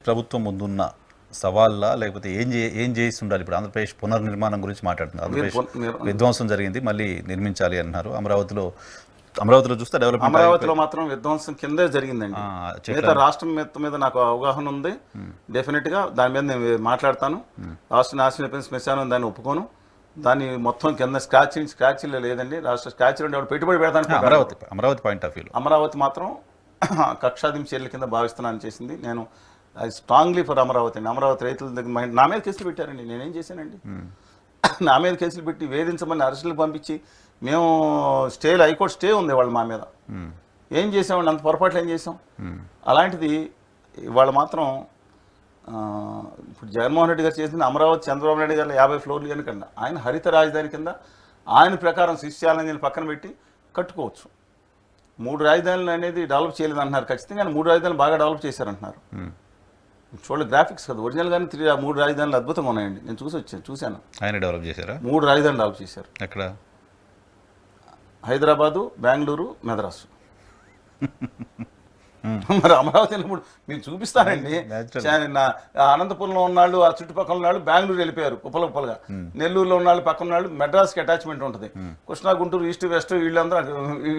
ప్రభుత్వం ముందున్న సవాళ్ళ లేకపోతే ఏం చేసి ఉండాలి? ఇప్పుడు ఆంధ్రప్రదేశ్ పునర్నిర్మాణం గురించి మాట్లాడుతున్నారు. ఆంధ్రప్రదేశ్ విధ్వంసం జరిగింది, మళ్ళీ నిర్మించాలి అన్నారు. అమరావతిలో చూస్తే డెవలప్మెంట్, అమరావతిలో మాత్రం విధ్వంసం కిందే జరిగిందండి. మిగతా రాష్ట్రం మీద నాకు అవగాహన ఉంది. డెఫినెట్గా దాని మీద నేను మాట్లాడతాను. రాష్ట్ర నాశనం అయిపోయిన శ్మశానం దాన్ని ఒప్పుకోను. దాన్ని మొత్తం కింద స్క్రాచ్లో లేదండి. రాష్ట్ర స్క్రాచ్ పెట్టుబడి పెడతాను. Amaravati point of view, Amaravati మాత్రం కక్షాదింపు చర్యల కింద భావిస్తున్నాను చేసింది. నేను స్ట్రాంగ్లీ ఫర్ అమరావతి అండి. అమరావతి రైతుల దగ్గర నా మీద కేసులు పెట్టారండి. నేనేం చేశానండి? నా మీద కేసులు పెట్టి వేధించమని అరెస్టులకు పంపించి మేము హైకోర్టు స్టే ఉంది వాళ్ళు మా మీద. ఏం చేసామండి? అంత పొరపాట్లు ఏం చేసాం? అలాంటిది ఇవాళ మాత్రం ఇప్పుడు జగన్మోహన్ రెడ్డి గారు చేసింది అమరావతి చంద్రబాబు నాయుడు గారు 50 ఫ్లోర్లు కనుకండి. ఆయన హరిత రాజధాని కింద ఆయన ప్రకారం శిష్యాలని పక్కన పెట్టి కట్టుకోవచ్చు. 3 రాజధానులు అనేది డెవలప్ చేయలేదు అంటున్నారు. ఖచ్చితంగా 3 రాజధానులు బాగా డెవలప్ చేశారంటున్నారు. చూడండి, గ్రాఫిక్స్ కదా, ఒరిజినల్ గానీ 3 రాజధానులు అద్భుతంగా ఉన్నాయండి. నేను చూశాను. ఆయన డెవలప్ చేశారా? 3 రాజధానులు డెవలప్ చేశారు. ఎక్కడ? హైదరాబాదు, బెంగళూరు, మెదరాసు. మరి అమరావతి వెళ్ళినప్పుడు మీకు చూపిస్తానండి. అనంతపురంలో ఉన్నాళ్ళు, ఆ చుట్టుపక్కల ఉన్నాళ్ళు బెంగళూరు వెళ్ళిపోయారు కుప్పలుగా. నెల్లూరులో ఉన్నాళ్ళు, పక్కన ఉన్నాళ్ళు మెడ్రాస్కి అటాచ్మెంట్ ఉంటుంది. కృష్ణా, గుంటూరు, ఈస్ట్ వెస్ట్ వీళ్ళందరూ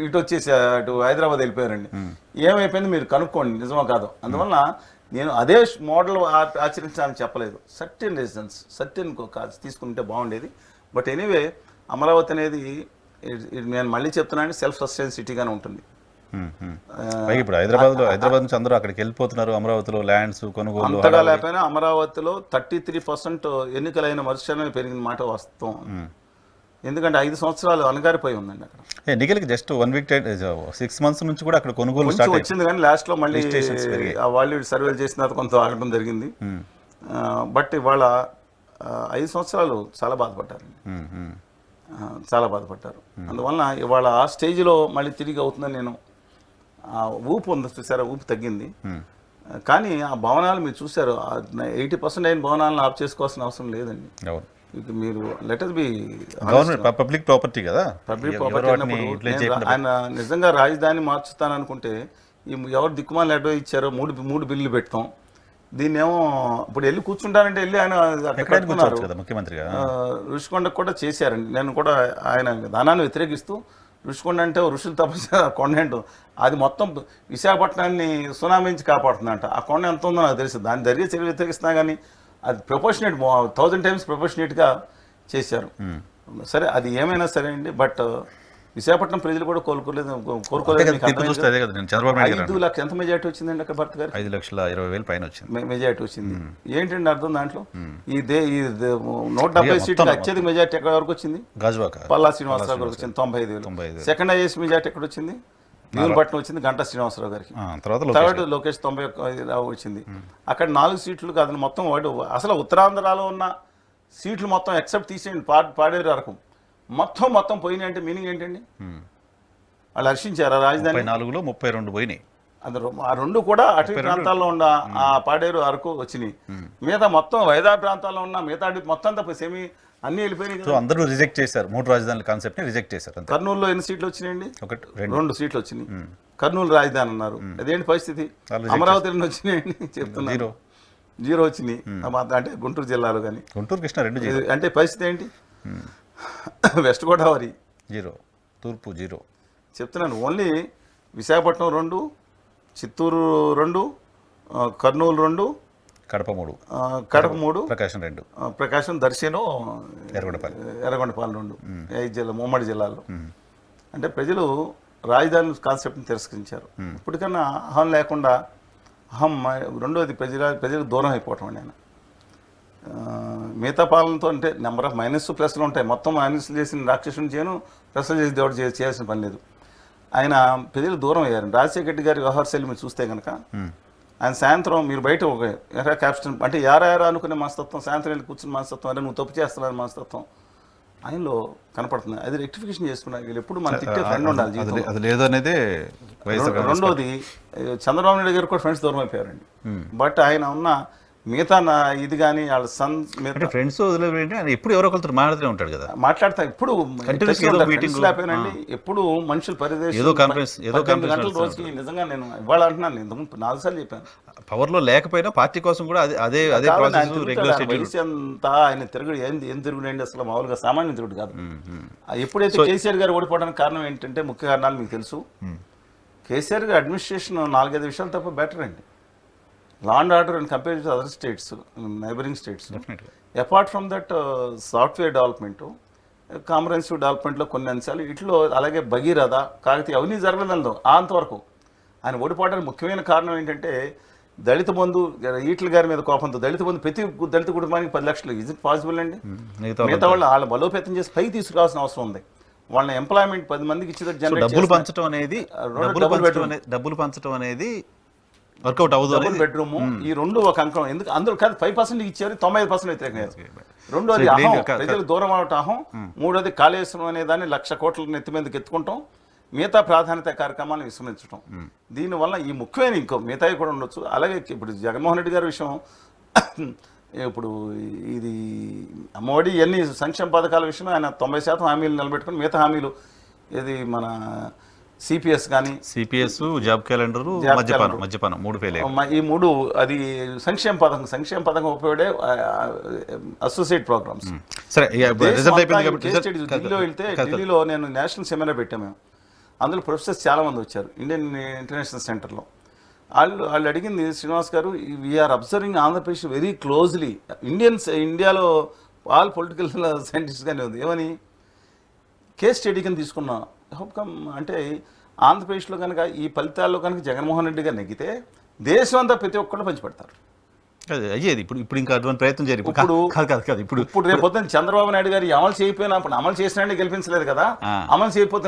ఇటు వచ్చేసి అటు హైదరాబాద్ వెళ్ళిపోయారండి. ఏమైపోయింది మీరు కనుక్కోండి, నిజమో కాదో. అందువల్ల నేను అదే మోడల్ ఆచరించాలని చెప్పలేదు. సర్టెన్ రెసిడెన్స్ తీసుకుంటే బాగుండేది. బట్ ఎనీవే అమరావతి అనేది నేను మళ్ళీ చెప్తున్నాను, సెల్ఫ్ సస్టైన్ సిటీగానే ఉంటుంది. ఇప్పుడు హైదరాబాద్ నుంచి అందరూ అక్కడికి వెళ్ళిపోతున్నారు. అమరావతిలో ల్యాండ్స్ కొనుగోలు అంతగా లేకపోయినా అమరావతిలో 33% ఎన్నికలైన వర్షమే పెరిగిన మాట వాస్తవం. ఎందుకంటే 5 సంవత్సరాలు అణగారిపోయి ఉందండి అక్కడ. ఎన్నికలకి జస్ట్ 1 వీక్ 6 మంత్స్ నుంచి కూడా అక్కడ కొనుగోలు వచ్చింది, కానీ లాస్ట్ లో మళ్ళీ వాళ్ళు సర్వేలు చేసిన తర్వాత కొంత ఆగడం జరిగింది. బట్ ఇవాళ 5 సంవత్సరాలు చాలా బాధపడ్డారు. అందువలన ఇవాళ ఆ స్టేజ్లో మళ్ళీ తిరిగి అవుతుందని నేను ఊపు ఉంది చూసారా, ఊపు తగ్గింది. కానీ ఆ భవనాలు మీరు చూసారు, 80% అయిన భవనాలను ఆఫ్ చేసుకోవాల్సిన అవసరం లేదండి. మీరు లెట్ బి పబ్లిక్ ప్రాపర్టీ కదా, పబ్లిక్ ప్రాపర్టీ అన్నప్పుడు ఆయన నిజంగా రాజధాని మార్చుతాననుకుంటే ఎవరు దిక్కుమాలను అడ్వైజ్ ఇచ్చారో 3 బిల్లులు పెడతాం. దీన్నేమో ఇప్పుడు వెళ్ళి కూర్చుంటానంటే వెళ్ళి ఆయన ముఖ్యమంత్రి ఋషికొండకు కూడా చేశారండి. నేను కూడా ఆయన దానాన్ని వ్యతిరేకిస్తూ ఋషికొండ అంటే ఋషులు తపస్సు కొండ ఏంటో అది మొత్తం విశాఖపట్నాన్ని సునామీ నుంచి కాపాడుతుందంట. ఆ కొండ ఎంత ఉందో నాకు తెలుసు. దాన్ని జరిగే చర్యలు వ్యతిరేకిస్తున్నా కానీ అది ప్రపోర్షనేట్ 1000 times ప్రపోర్షనేట్గా చేశారు. సరే, అది ఏమైనా సరే అండి. బట్ విశాఖపట్నం ప్రజలు కూడా కోరుకోలేదు. 5 లక్షలు ఎంత మెజార్టీ వచ్చిందండి అక్కడ? భర్త గారు 5,20,000 పైన వచ్చింది మెజార్టీ వచ్చింది. ఏంటండి అర్థం దాంట్లో? ఈ 170 సీట్లు అత్యధిక మెజార్టీ ఎక్కడ వరకు వచ్చింది? పల్లా శ్రీనివాసరావు గారికి వచ్చింది 95,000. సెకండ్ హైయెస్ట్ మెజార్టీ ఎక్కడ వచ్చింది? భీములపట్నం వచ్చింది గంటా శ్రీనివాసరావు గారికి. థర్డ్ లోకేష్ 91 వచ్చింది. అక్కడ 4 సీట్లు కాదు మొత్తం. వాడు అసలు ఉత్తరాంధ్రలో ఉన్న సీట్లు మొత్తం ఎక్సెప్ట్ తీసేయండి, పాడేరు వరకు మొత్తం పోయినాయి. అంటే మీనింగ్ ఏంటండి? వాళ్ళు హర్షించారు. రాజధాని 4లో 32 పోయినాయి. అందులో ఆ 2 కూడా అటవీ ప్రాంతాల్లో ఉన్న ఆ పాడేరు అరకు వచ్చినాయి. మిగతా మొత్తం వైజాగ్ ప్రాంతాల్లో ఉన్న మిగతా మొత్తం తప్ప సెమీ అన్ని వెళ్ళిపోయినాయి. సో అందరూ రిజెక్ట్ చేశారు, 3 రాజధానుల కాన్సెప్ట్ ని రిజెక్ట్ చేశారు. కర్నూలులో ఎన్ని సీట్లు వచ్చినాయండి? 2 సీట్లు వచ్చినాయి. కర్నూలు రాజధాని అన్నారు. అదేంటి పరిస్థితి? అమరావతి ఎన్ని వచ్చినాయండి చెప్తున్నారు? 0 వచ్చినాయి. అంటే గుంటూరు జిల్లాలో కానీ గుంటూరు కృష్ణ 2 అంటే పరిస్థితి ఏంటి? వెస్ట్ గోదావరి 0, తూర్పు 0 చెప్తున్నాను. ఓన్లీ విశాఖపట్నం 2, చిత్తూరు 2, కర్నూలు 2, కడప 3, ప్రకాశం, దర్శనం, ఎర్రగొండపాలెం 2, 5 జిల్లా ఉమ్మడి జిల్లాల్లో. అంటే ప్రజలు రాజధాని కాన్సెప్ట్ని తిరస్కరించారు. ఇప్పటికన్నా అహం లేకుండా రెండోది ప్రజలకు దూరం అయిపోవటం అండి. ఆయన మిగతా పాలనతో అంటే నెంబర్ ఆఫ్ మైనస్ ప్లస్లు ఉంటాయి. మొత్తం మైనస్లు చేసిన రాక్షసుని చేయను, ప్లస్లు చేసి దేవుడు చేయాల్సిన పని లేదు. ఆయన ప్రజలు దూరం అయ్యారు. రాజశేఖర రెడ్డి గారి వ్యవహార శైలి మీరు చూస్తే కనుక ఆయన సాయంత్రం మీరు బయట ఒక క్యాప్షన్ అంటే యారా అనుకునే మనస్తత్వం, సాయంత్రం వెళ్ళి కూర్చుని మనస్తత్వం, అంటే నువ్వు తప్పు చేస్తున్నావు మనస్తత్వం ఆయనలో కనపడుతుంది. అది రెక్టిఫికేషన్ చేసుకున్నారు. వీళ్ళు ఎప్పుడు మన తిట్టే ఫ్రెండ్ ఉండాలి. రెండోది చంద్రబాబు నాయుడు గారు కూడా ఫ్రెండ్స్ దూరం అయిపోయారండి. బట్ ఆయన ఉన్న మిగతా నా ఇది కానీ వాళ్ళ సన్ అంటే ఫ్రెండ్స్ వదిలేంటి ఆయన ఎప్పుడు ఎవరో ఒకరితో మాట్లాడుతూనే ఉంటాడు కదా, మాట్లాడతా ఇప్పుడు మీటింగ్ లేకపోయినండి ఎప్పుడు మనుషులు పరిదేశం ఏదో కాన్ఫరెన్స్ గంటల రోజుకి నిజంగా నేను ఇవాళ అంటున్నాను, ఇంతకు 4 సార్లు చెప్పాను. పవర్ లో లేకపోయినా పార్టీ కోసం కూడా అదే ప్రాసెస్ రెగ్యులర్ షెడ్యూల్. వయసు అంతా ఆయన తిరుగుడు ఏం తిరుగుడండి అసలు మామూలుగా సామాన్య తిరుగుడు కాదు. ఎప్పుడైతే కేసీఆర్ గారు ఓడిపోవడానికి కారణం ఏంటంటే ముఖ్య కారణాలు మీకు తెలుసు. కేసీఆర్ గారి అడ్మినిస్ట్రేషన్ 4-5 విషయాలు తప్ప బెటర్ అండి. Law and order and compare to other states, neighbouring states. Apart from that software development, comprehensive డెవలప్మెంట్లో కొన్ని అంశాలు ఇట్లో, అలాగే భగీరథ, కాకతీయ అవన్నీ జరగలేదంలో అంతవరకు. ఆయన ఓడిపోవడానికి ముఖ్యమైన కారణం ఏంటంటే దళిత బంధు, ఈట్ల గారి మీద కోపంతో దళిత బంధు ప్రతి దళిత కుటుంబానికి 10 లక్షలు. ఇజ్ ఇట్ పాసిబుల్ అండి? మిగతా వాళ్ళ బలోపేతం చేసి పైకి తీసుకురావాల్సిన అవసరం ఉంది. వాళ్ళని ఎంప్లాయ్మెంట్ 10 మందికి ఇచ్చేది. డబ్బులు పంచడం అనేది వర్కౌట్ అవుతుంది. డబుల్ బెడ్రూమ్ ఈ రెండు ఒక అంకం. ఎందుకు అందులో కాదు 5% ఇచ్చారు, 95% వ్యతిరేకంగా. రెండోది అహం, ప్రజలు దూరం అవటం అహం. మూడోది కాళేశ్వరం అనే దాన్ని 1,00,000 కోట్ల నెత్తి మీదకి ఎత్తుకుంటాం, మిగతా ప్రాధాన్యత కార్యక్రమాలను విస్మరించడం. దీనివల్ల ఈ ముఖ్యమైన ఇంకో మిగతాయి కూడా ఉండొచ్చు. అలాగే ఇప్పుడు జగన్మోహన్ రెడ్డి గారి విషయం, ఇప్పుడు ఇది మోడీ ఎన్ని సంక్షేమ పథకాల విషయంలో ఆయన 90% హామీలు నిలబెట్టుకుని మిగతా హామీలు ఇది మన సిపిఎస్ కానీ, సిపిఎస్, జాబ్ క్యాలెండర్, మద్యపానం 3 ఫెయిల్. ఈ 3 అది సంక్షేమ పథకం ఉపయోగపడే అసోసియేట్ ప్రోగ్రామ్స్. సరే, ఢిల్లీలో వెళ్తే ఢిల్లీలో నేను నేషనల్ సెమినార్ పెట్టాము. అందులో ప్రొఫెసర్స్ చాలా మంది వచ్చారు ఇండియన్ ఇంటర్నేషనల్ సెంటర్లో. వాళ్ళు అడిగింది, Srinivas garu, we're observing Andhra Pradesh very closely. ఇండియాలో ఆల్ పొలిటికల్ సైంటిస్ట్ గానే ఉంది. ఏమని కేస్ స్టడీ కింద తీసుకున్నా. హౌకమ్ అంటే ఆంధ్రప్రదేశ్లో కనుక ఈ ఫలితాల్లో కనుక జగన్మోహన్ రెడ్డి గారు నెగ్గితే దేశం అంతా ప్రతి ఒక్కళ్ళు పంచిపెడతారు. అయ్యేది ఇప్పుడు ఇంకా అటువంటి ప్రయత్నం జరిగింది. ఇప్పుడు రేపు పొద్దున్న చంద్రబాబు నాయుడు గారు అమలు చేయకపోయినా, అమలు చేసినా గెలిపించలేదు కదా, అమలు చేయకపోతే